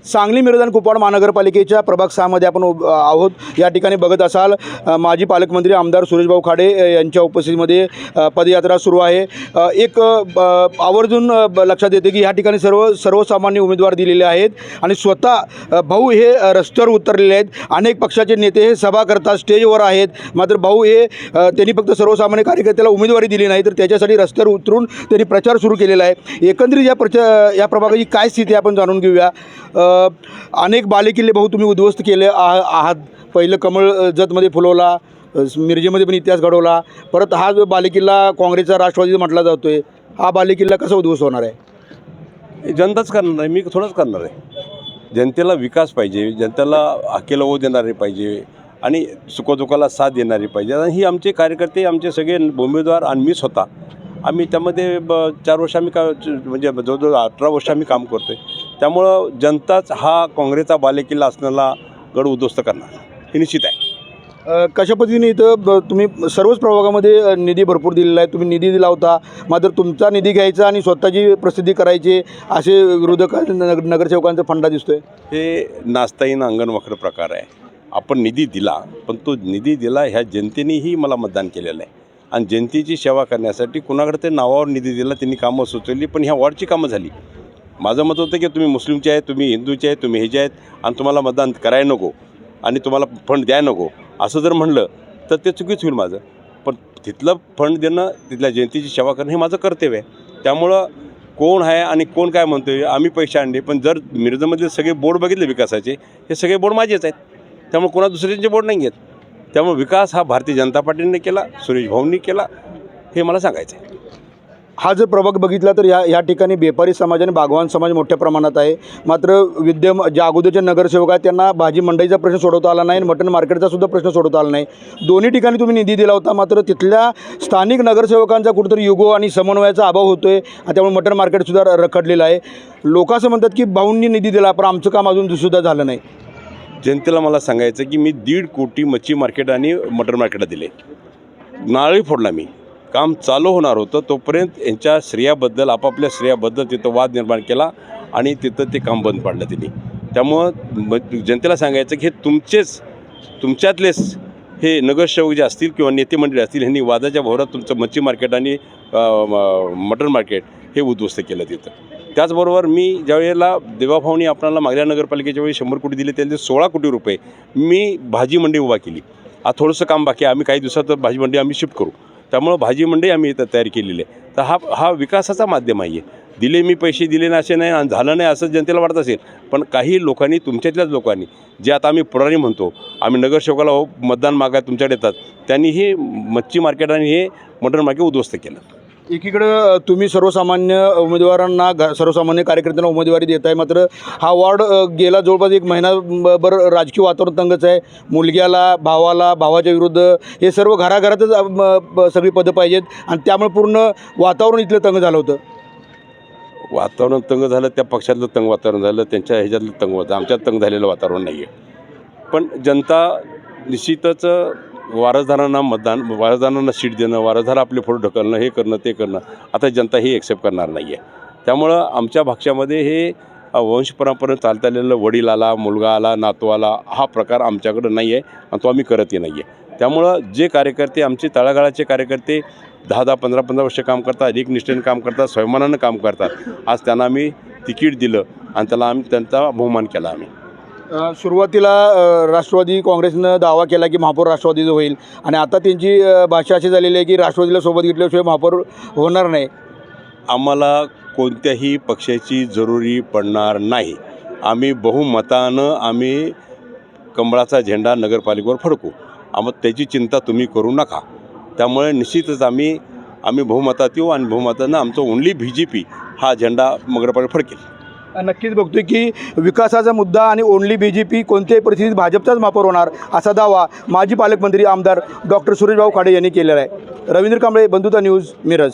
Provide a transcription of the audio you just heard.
सांगली मिरज आणि कुपवाड महानगरपालिकेच्या प्रभाग 6 मध्ये आपण आहोत। या ठिकाणी बघत असाल माजी पालकमंत्री आमदार सुरेशभाऊ खाडे यांच्या उपस्थितीमध्ये पदयात्रा सुरू आहे। एक आवर्जून लक्षात येते की या ठिकाणी सर्वसामान्य उमेदवार दिलेले आहेत आणि स्वतः भाऊ हे रस्त्यावर उतरलेले आहेत। अनेक पक्षाचे नेते हे सभा करतात, स्टेजवर आहेत, मात्र भाऊ हे त्यांनी फक्त सर्वसामान्य कार्यकर्त्याला उमेदवारी दिली नाही तर त्याच्यासाठी रस्त्यावर उतरून त्यांनी प्रचार सुरू केलेला आहे। एकंदरीत या प्रभागाची काय स्थिती आपण जाणून घेऊया। अनेक बालेकिल्ले भाऊ तुम्ही उद्ध्वस्त केले आहात। पहिलं कमळ जतमध्ये फुलवला, मिरजेमध्ये पण इतिहास घडवला, परत हा जो बालेकिल्ला काँग्रेसचा राष्ट्रवादी म्हटला जातो आहे, हा बालेकिल्ला कसा उद्ध्वस्त होणार आहे? जनताच करणार आहे, मी थोडंच करणार आहे। जनतेला विकास पाहिजे, जनतेला हाकेला ओ देणारे पाहिजे आणि सुखदुःखाला साथ देणारे पाहिजे। आणि ही आमचे कार्यकर्ते, आमचे सगळे उमेदवार आणि मी स्वतः आम्ही त्यामध्ये 4 वर्ष आम्ही म्हणजे जवळजवळ 18 वर्ष आम्ही काम करतो आहे। त्यामुळं जनताच हा काँग्रेसचा बालेकिल्ला असणारा गड उद्ध्वस्त करणार हे निश्चित आहे। कशा पद्धतीने इथं तुम्ही सर्वच प्रभागामध्ये निधी भरपूर दिलेला आहे, तुम्ही निधी दिला होता, मात्र तुमचा निधी घ्यायचा आणि स्वतःची प्रसिद्धी करायची असे विरोधक नगरसेवकांचा फंडा दिसतोय। हे नाचताईन अंगणवाकड प्रकार आहे। आपण निधी दिला, पण तो निधी दिला ह्या जनतेनेही मला मतदान केलेलं आहे आणि जनतेची सेवा करण्यासाठी कुणाकडे ते नावावर निधी दिला, त्यांनी कामं सुचवली, पण ह्या वॉर्डची कामं झाली। माझं मत होतं की तुम्ही मुस्लिमचे आहेत, तुम्ही हिंदूचे आहेत, तुम्ही ह्याचे आहेत आणि तुम्हाला मतदान करायला नको आणि तुम्हाला फंड द्यायला नको असं जर म्हणलं तर ते चुकीच होईल माझं। पण तिथलं फंड देणं, तिथल्या जनतेची सेवा करणं हे माझं कर्तव्य आहे। त्यामुळं कोण आहे आणि कोण काय म्हणतो आहे, आम्ही पैसे आणले, पण जर मिरजमधले सगळे बोर्ड बघितले विकासाचे, हे सगळे बोर्ड माझेच आहेत, त्यामुळे कोणा दुसऱ्यांचे बोर्ड नाही आहेत। त्यामुळे विकास हा भारतीय जनता पार्टीने केला, सुरेश भाऊंनी केला, हे मला सांगायचं आहे। हा जर प्रभाग बघितला तर या ठिकाणी बेपारी समाज आणि बागवान समाज मोठ्या प्रमाणात आहे। मात्र जे अगोदरचे नगरसेवक आहेत त्यांना भाजी मंडईचा प्रश्न सोडवता आला नाही आणि मटण मार्केटचा सुद्धा प्रश्न सोडवता आला नाही। दोन्ही ठिकाणी तुम्ही निधी दिला होता, मात्र तिथल्या स्थानिक नगरसेवकांचा कुठेतरी युगो आणि समन्वयाचा अभाव होतो आहे आणि त्यामुळे मटण मार्केटसुद्धा रखडलेलं आहे। लोक असं म्हणतात की भाऊंनी निधी दिला पण आमचं काम अजून सुद्धा झालं नाही। जनतेला मला सांगायचं की मी 1.5 कोटी मच्छी मार्केट आणि मटण मार्केटला दिले, नारळी फोडला, मी काम चालू होणार होतं तोपर्यंत यांच्या श्रेयाबद्दल, आपापल्या श्रेयाबद्दल तिथं वाद निर्माण केला आणि तिथं ते काम बंद पाडलं त्यांनी। त्यामुळं जनतेला सांगायचं की हे तुमच्यातलेच हे नगरसेवक जे असतील किंवा नेते मंडळी असतील, ह्यांनी वादाच्या भोवरात तुमचं मच्छी मार्केट आणि मटण मार्केट हे उद्ध्वस्त केलं तिथं। त्याचबरोबर मी ज्यावेळेला देवाभाऊनी आपल्याला मागल्या नगरपालिकेच्या वेळी 100 कोटी दिले, त्यातले 16 कोटी रुपये मी भाजी मंडी उभा केली। आता थोडंसं काम बाकी आहे, आम्ही काही दिवसात भाजी मंडी आम्ही शिफ्ट करू, त्यामुळं भाजी मंडई आम्ही इथं तयार केलेली आहे। तर हा विकासाचा माध्यम आहे। दिले मी पैसे दिले ना असे नाही आणि झालं नाही असं जनतेला वाटत असेल, पण काही लोकांनी, तुमच्यातल्याच लोकांनी, जे आता आम्ही पुढारी म्हणतो, आम्ही नगरसेवकाला मतदान मागायला तुमच्याकडे येतात, त्यांनी हे मच्छी मार्केट आणि हे मटण मार्केट उद्ध्वस्त केलं। एकीकडं तुम्ही सर्वसामान्य उमेदवारांना, सर्वसामान्य कार्यकर्त्यांना उमेदवारी देत आहे, मात्र हा वॉर्ड गेला जवळपास 1 महिनाभर राजकीय वातावरण तंगच आहे। मुलग्याला, भावाला, भावाच्या विरुद्ध हे सर्व घराघरातच सगळी पदं पाहिजेत आणि त्यामुळे पूर्ण वातावरण इथलं तंग झालं होतं। वातावरण तंग झालं, त्या पक्षातलं तंग वातावरण झालं, त्यांच्या ह्याच्यातलं तंग होतं, आमच्यात तंग झालेलं वातावरण नाही आहे। पण जनता निश्चितच वारसदारांना सीट देणं, वारसदार आपले फोटो ढकलणं, हे करणं ते करणं, आता जनता हे एक्सेप्ट करणार नाही आहे। त्यामुळं आमच्या भागामध्ये हे वंशपरंपरेनं चालता आलेलं वडील आला, मुलगा आला, नातू आला, हा प्रकार आमच्याकडं नाही आहे आणि तो आम्ही करतही नाही आहे। त्यामुळं जे कार्यकर्ते, आमचे तळागाळाचे कार्यकर्ते 10-10, 15-15 वर्ष काम करतात, एकनिष्ठेने काम करतात, स्वाभिमानानं काम करतात, आज त्यांना आम्ही तिकीट दिलं आणि त्यांचा बहुमान केला आम्ही। सुरुवातीला राष्ट्रवादी काँग्रेसनं दावा केला की महापौर राष्ट्रवादीचं होईल आणि आता त्यांची भाषा अशी झालेली आहे की राष्ट्रवादीला सोबत घेतल्याशिवाय महापौर होणार नाही। आम्हाला कोणत्याही पक्षाची जरुरी पडणार नाही। आम्ही बहुमतानं आम्ही कमळाचा झेंडा नगरपालिकेवर फडकू, त्याची चिंता तुम्ही करू नका। त्यामुळे निश्चितच आम्ही बहुमतात येऊ आणि बहुमतानं आमचं ओनली BJP हा झेंडा नगरपालिकेवर फडकेल। नक्कीच बघतोय की विकासाचा मुद्दा आणि ओनली BJP कोणत्याही परिस्थितीत भाजपचाच महापौर होणार असा दावा माजी पालकमंत्री आमदार डॉक्टर सुरेशभाऊ खाडे यांनी केलेला आहे। रवींद्र कांबळे, बंधुता न्यूज, मिरज।